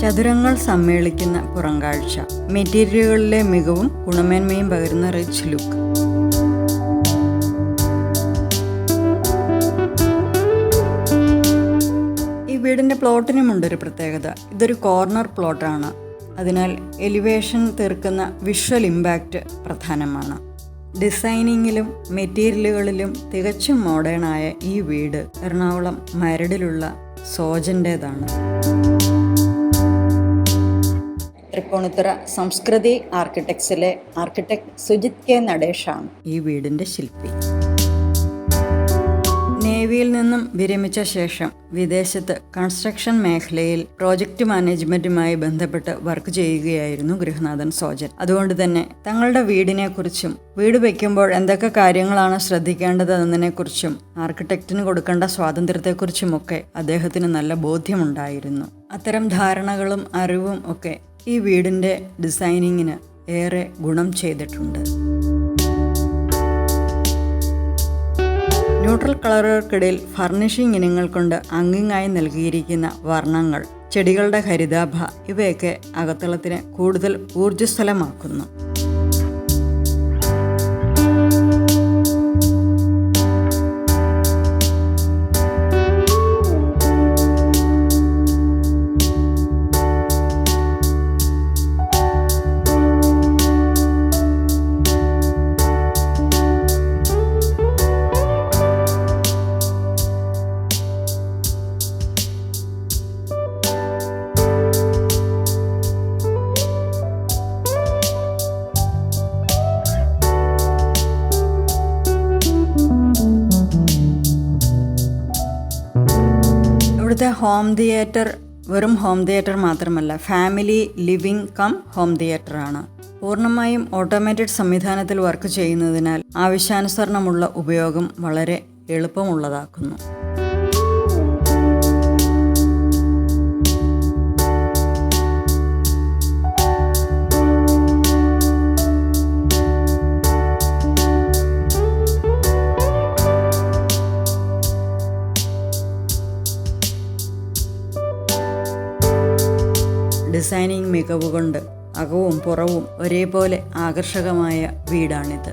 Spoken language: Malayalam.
ചതുരങ്ങൾ സമ്മേളിക്കുന്ന പുറംകാഴ്ച, മെറ്റീരിയലുകളിലെ മികവും ഗുണമേന്മയും പകരുന്ന റിച്ച് ലുക്ക്. ഈ വീടിൻ്റെ പ്ലോട്ടിനുമുണ്ടൊരു പ്രത്യേകത. ഇതൊരു കോർണർ പ്ലോട്ടാണ്. അതിനാൽ എലിവേഷൻ തീർക്കുന്ന വിഷ്വൽ ഇമ്പാക്റ്റ് പ്രധാനമാണ്. ഡിസൈനിങ്ങിലും മെറ്റീരിയലുകളിലും തികച്ചും മോഡേണായ ഈ വീട് എറണാകുളം മരടിലുള്ള സോജൻ്റേതാണ്. തൃപ്പൂണിത്തുറ സംസ്കൃതി ആർക്കിടെക്ട്സിലെ ആർക്കിടെക്ട് സുജിത് കെ നടേഷാണ് ഈ വീടിൻ്റെ ശില്പി. നേവിയിൽ നിന്നും വിരമിച്ച ശേഷം വിദേശത്ത് കൺസ്ട്രക്ഷൻ മേഖലയിൽ പ്രോജക്റ്റ് മാനേജ്മെൻറ്റുമായി ബന്ധപ്പെട്ട് വർക്ക് ചെയ്യുകയായിരുന്നു ഗൃഹനാഥൻ സോജൻ. അതുകൊണ്ട് തന്നെ തങ്ങളുടെ വീടിനെക്കുറിച്ചും വീട് വയ്ക്കുമ്പോൾ എന്തൊക്കെ കാര്യങ്ങളാണ് ശ്രദ്ധിക്കേണ്ടതെന്നതിനെക്കുറിച്ചും ആർക്കിടെക്റ്റിന് കൊടുക്കേണ്ട സ്വാതന്ത്ര്യത്തെക്കുറിച്ചുമൊക്കെ അദ്ദേഹത്തിന് നല്ല ബോധ്യമുണ്ടായിരുന്നു. അത്തരം ധാരണകളും അറിവും ഒക്കെ ഈ വീടിൻ്റെ ഡിസൈനിങ്ങിന് ഏറെ ഗുണം ചെയ്തിട്ടുണ്ട്. ന്യൂട്രൽ കളറുകൾക്കിടയിൽ ഫർണിഷിംഗ് ഇനങ്ങൾ കൊണ്ട് അങ്ങിങ്ങായി നൽകിയിരിക്കുന്ന വർണ്ണങ്ങൾ, ചെടികളുടെ ഹരിതാഭ ഇവയൊക്കെ അകത്തളത്തിനെ കൂടുതൽ ഊർജ്ജസ്വലമാക്കുന്നു. ഇവിടുത്തെ ഹോം തിയേറ്റർ വെറും ഹോം തിയേറ്റർ മാത്രമല്ല, ഫാമിലി ലിവിംഗ് കം ഹോം തിയേറ്ററാണ്. പൂർണ്ണമായും ഓട്ടോമേറ്റഡ് സംവിധാനത്തിൽ വർക്ക് ചെയ്യുന്നതിനാൽ ആവശ്യാനുസരണമുള്ള ഉപയോഗം വളരെ എളുപ്പമുള്ളതാക്കുന്നു. ഡിസൈനിങ് മികവുകൊണ്ട് അകവും പുറവും ഒരേപോലെ ആകർഷകമായ വീടാണിത്.